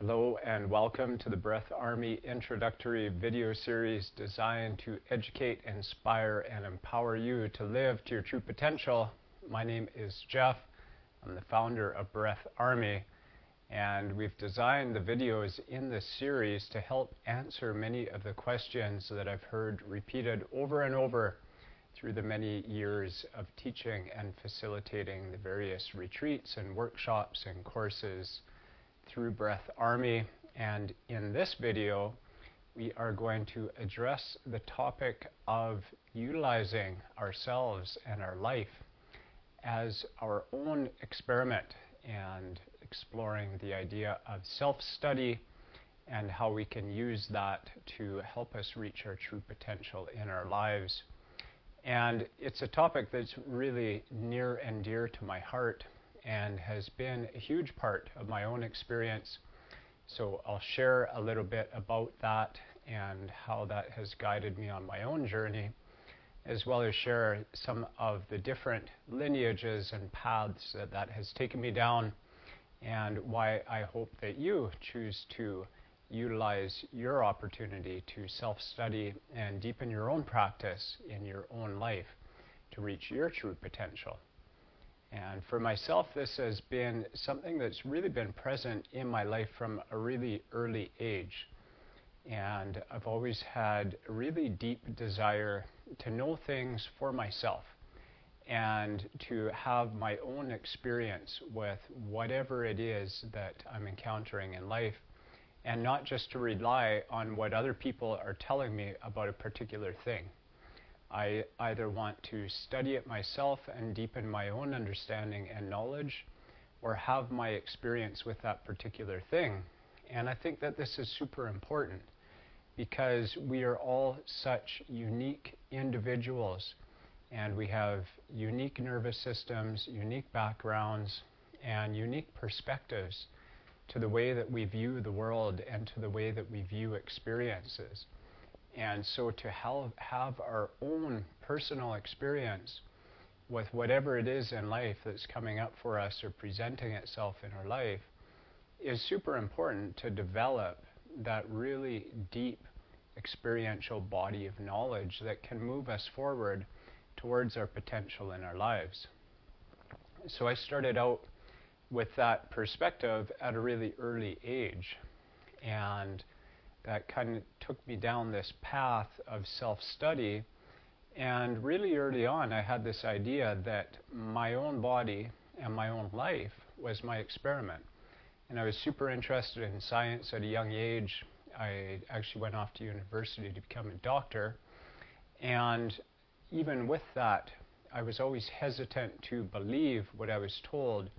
Hello and welcome to the breathARMY introductory video series designed to educate, inspire, and empower you to live to your true potential. My name is Jeff. I'm the founder of breathARMY, and we've designed the videos in this series to help answer many of the questions that I've heard repeated over and over through the many years of teaching and facilitating the various retreats and workshops and courses through breathARMY. And in this video, we are going to address the topic of utilizing ourselves and our life as our own experiment and exploring the idea of self-study and how we can use that to help us reach our true potential in our lives. And it's a topic that's really near and dear to my heart and has been a huge part of my own experience. So I'll share a little bit about that and how that has guided me on my own journey, as well as share some of the different lineages and paths that has taken me down, and why I hope that you choose to utilize your opportunity to self-study and deepen your own practice in your own life to reach your true potential. And for myself, this has been something that's really been present in my life from a really early age. And I've always had a really deep desire to know things for myself and to have my own experience with whatever it is that I'm encountering in life, and not just to rely on what other people are telling me about a particular thing. I either want to study it myself and deepen my own understanding and knowledge, or have my experience with that particular thing. And I think that this is super important because we are all such unique individuals, and we have unique nervous systems, unique backgrounds, and unique perspectives to the way that we view the world and to the way that we view experiences. And so to have our own personal experience with whatever it is in life that's coming up for us or presenting itself in our life is super important to develop that really deep experiential body of knowledge that can move us forward towards our potential in our lives. So I started out with that perspective at a really early age, and that kind of took me down this path of self-study. And really early on, I had this idea that my own body and my own life was my experiment. And I was super interested in science at a young age. I actually went off to university to become a doctor. And even with that, I was always hesitant to believe what I was told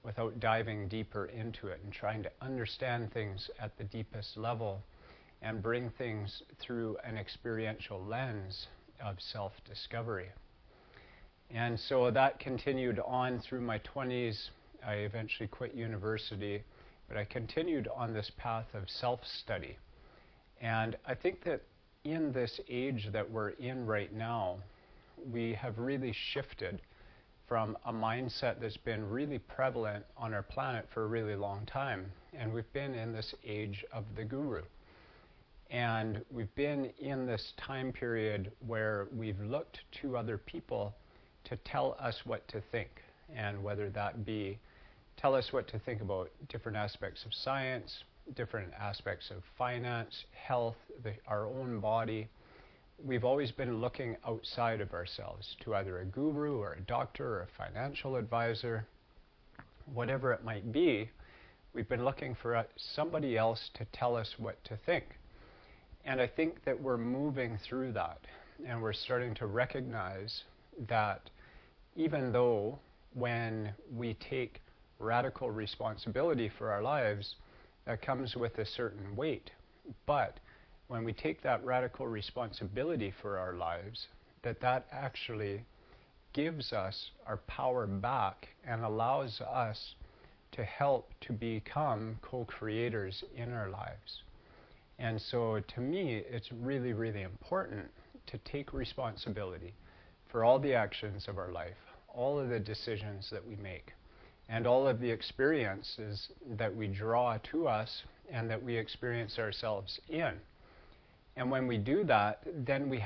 without diving deeper into it and trying to understand things at the deepest level and bring things through an experiential lens of self-discovery. And so that continued on through my 20s. I eventually quit university, but I continued on this path of self-study. And I think that in this age that we're in right now, we have really shifted from a mindset that's been really prevalent on our planet for a really long time. And we've been in this age of the guru. And we've been in this time period where we've looked to other people to tell us what to think, and whether that be tell us what to think about different aspects of science, different aspects of finance, health, our own body. We've always been looking outside of ourselves to either a guru or a doctor or a financial advisor, whatever it might be. We've been looking for somebody else to tell us what to think. And I think that we're moving through that, and we're starting to recognize that even though when we take radical responsibility for our lives, that comes with a certain weight. But when we take that radical responsibility for our lives, that actually gives us our power back and allows us to help to become co-creators in our lives. And so to me, it's really, really important to take responsibility for all the actions of our life, all of the decisions that we make, and all of the experiences that we draw to us and that we experience ourselves in. And when we do that, then we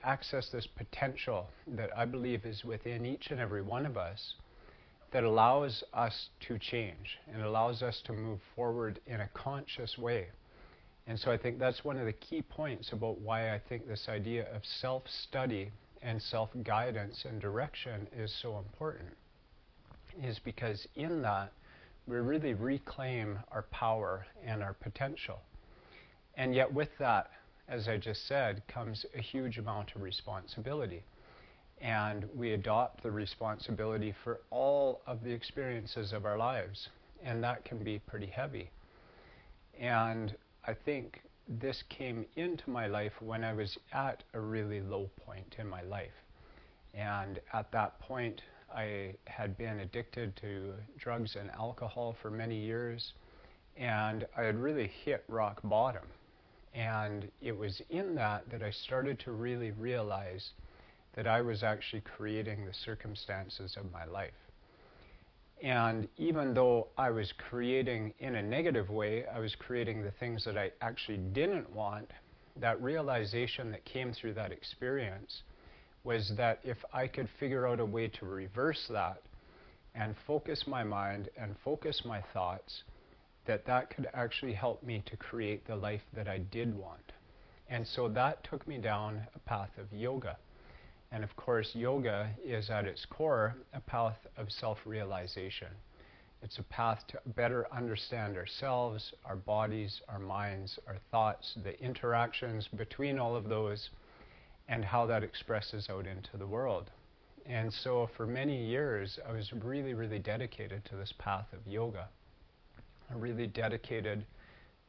access this potential that I believe is within each and every one of us that allows us to change and allows us to move forward in a conscious way. And so I think that's one of the key points about why I think this idea of self-study and self-guidance and direction is so important, is because in that we really reclaim our power and our potential. And yet with that, as I just said, comes a huge amount of responsibility. And we adopt the responsibility for all of the experiences of our lives. And that can be pretty heavy. And I think this came into my life when I was at a really low point in my life. And at that point, I had been addicted to drugs and alcohol for many years. And I had really hit rock bottom. And it was in that I started to really realize that I was actually creating the circumstances of my life. And even though I was creating in a negative way, I was creating the things that I actually didn't want, that realization that came through that experience was that if I could figure out a way to reverse that and focus my mind and focus my thoughts, that could actually help me to create the life that I did want. And so that took me down a path of yoga. And of course, yoga is at its core a path of self-realization. It's a path to better understand ourselves, our bodies, our minds, our thoughts, the interactions between all of those, and how that expresses out into the world. And so for many years, I was really, really dedicated to this path of yoga. A really dedicated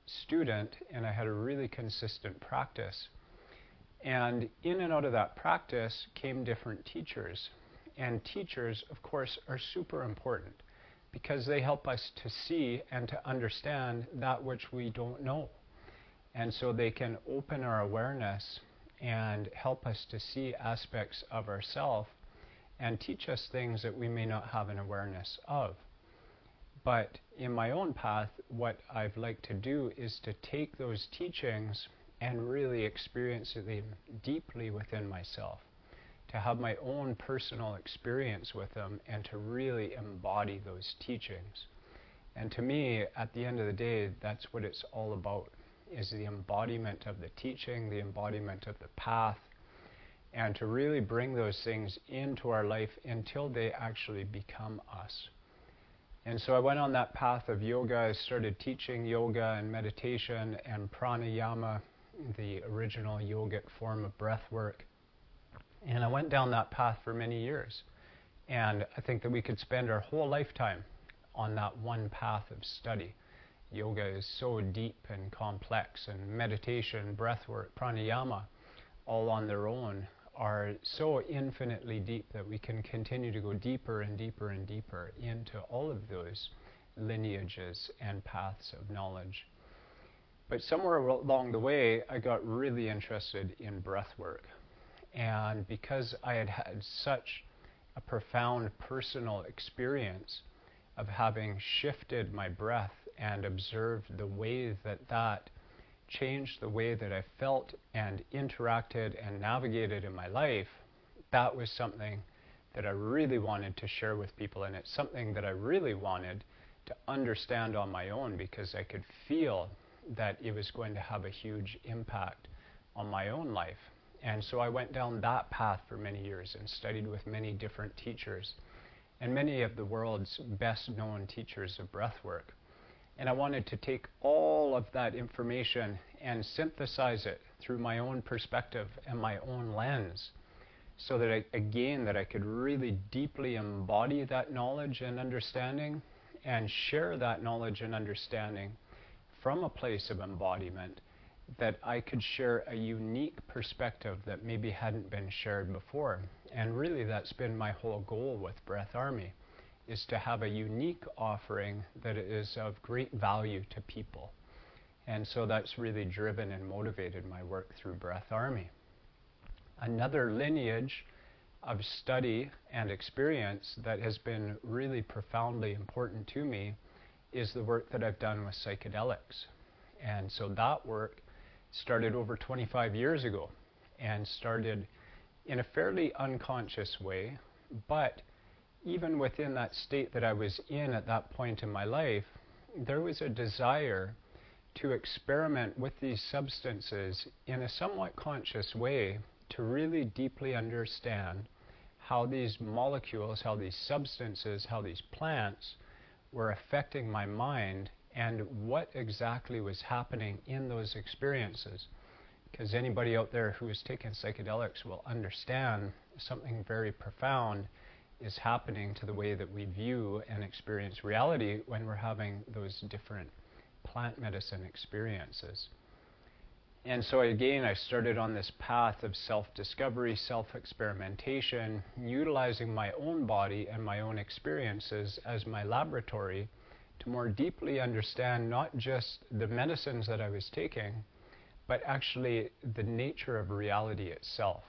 student, and I had a really consistent practice. And in and out of that practice came different teachers. And teachers, of course, are super important because they help us to see and to understand that which we don't know. And so they can open our awareness and help us to see aspects of ourselves and teach us things that we may not have an awareness of. But in my own path, what I've liked to do is to take those teachings and really experience them deeply within myself, to have my own personal experience with them and to really embody those teachings. And to me, at the end of the day, that's what it's all about, is the embodiment of the teaching, the embodiment of the path, and to really bring those things into our life until they actually become us. And so I went on that path of yoga. I started teaching yoga and meditation and pranayama, the original yogic form of breath work. And I went down that path for many years. And I think that we could spend our whole lifetime on that one path of study. Yoga is so deep and complex, and meditation, breath work, pranayama, all on their own, are so infinitely deep that we can continue to go deeper and deeper and deeper into all of those lineages and paths of knowledge. But somewhere along the way, I got really interested in breath work. And because I had had such a profound personal experience of having shifted my breath and observed the way that changed the way that I felt and interacted and navigated in my life, that was something that I really wanted to share with people. And it's something that I really wanted to understand on my own, because I could feel that it was going to have a huge impact on my own life. And so I went down that path for many years and studied with many different teachers and many of the world's best known teachers of breath work. And I wanted to take all of that information and synthesize it through my own perspective and my own lens, so that I could really deeply embody that knowledge and understanding and share that knowledge and understanding from a place of embodiment, that I could share a unique perspective that maybe hadn't been shared before. And really that's been my whole goal with breathARMY, is to have a unique offering that is of great value to people. And so that's really driven and motivated my work through breathARMY. Another lineage of study and experience that has been really profoundly important to me is the work that I've done with psychedelics. And so that work started over 25 years ago and started in a fairly unconscious way, but even within that state that I was in at that point in my life, there was a desire to experiment with these substances in a somewhat conscious way to really deeply understand how these molecules, how these substances, how these plants were affecting my mind and what exactly was happening in those experiences. Because anybody out there who has taken psychedelics will understand something very profound is happening to the way that we view and experience reality when we're having those different plant medicine experiences. And so again, I started on this path of self-discovery, self-experimentation, utilizing my own body and my own experiences as my laboratory to more deeply understand not just the medicines that I was taking, but actually the nature of reality itself.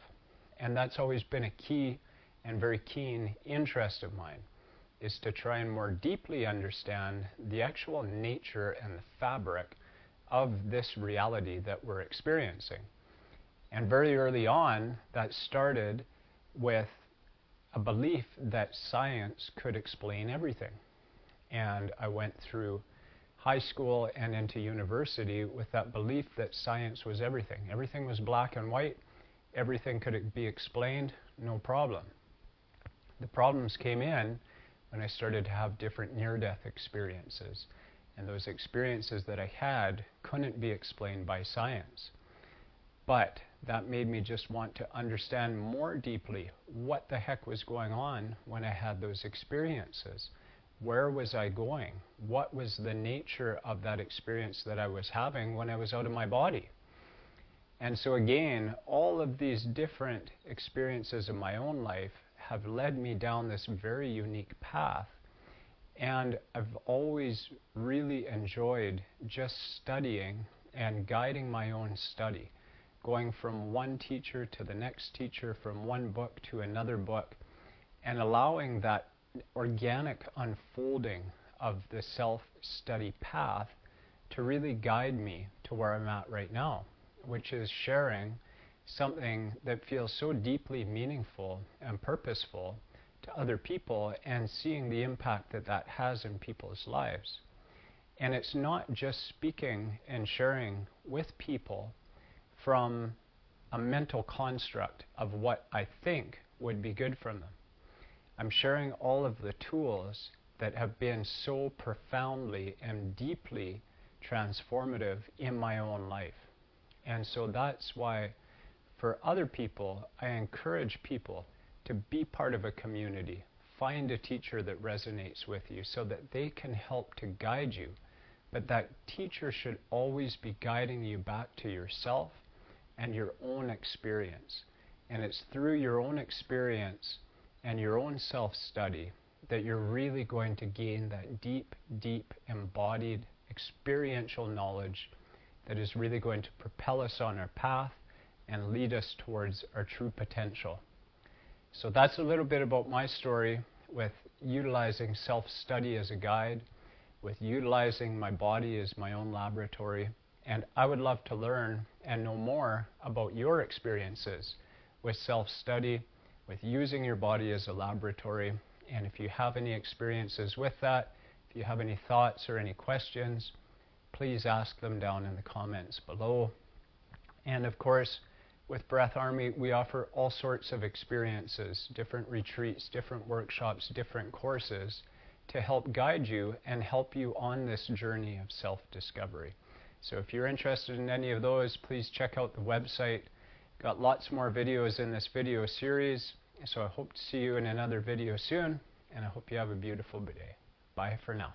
And that's always been a key and very keen interest of mine, is to try and more deeply understand the actual nature and the fabric of this reality that we're experiencing. And very early on, that started with a belief that science could explain everything. And I went through high school and into university with that belief that science was everything. Everything was black and white. Everything could be explained, no problem. The problems came in when I started to have different near-death experiences. And those experiences that I had couldn't be explained by science. But that made me just want to understand more deeply what the heck was going on when I had those experiences. Where was I going? What was the nature of that experience that I was having when I was out of my body? And so again, all of these different experiences in my own life have led me down this very unique path. And I've always really enjoyed just studying and guiding my own study, going from one teacher to the next teacher, from one book to another book, and allowing that organic unfolding of the self-study path to really guide me to where I'm at right now, which is sharing something that feels so deeply meaningful and purposeful to other people and seeing the impact that that has in people's lives. And it's not just speaking and sharing with people from a mental construct of what I think would be good for them. I'm sharing all of the tools that have been so profoundly and deeply transformative in my own life. And so that's why for other people, I encourage people to be part of a community. Find a teacher that resonates with you so that they can help to guide you. But that teacher should always be guiding you back to yourself and your own experience. And it's through your own experience and your own self-study that you're really going to gain that deep, deep embodied experiential knowledge that is really going to propel us on our path and lead us towards our true potential. So that's a little bit about my story with utilizing self-study as a guide, with utilizing my body as my own laboratory. And I would love to learn and know more about your experiences with self-study, with using your body as a laboratory. And if you have any experiences with that, if you have any thoughts or any questions, please ask them down in the comments below. And of course, with breathARMY, we offer all sorts of experiences, different retreats, different workshops, different courses to help guide you and help you on this journey of self-discovery. So if you're interested in any of those, please check out the website. Got lots more videos in this video series. So I hope to see you in another video soon, and I hope you have a beautiful day. Bye for now.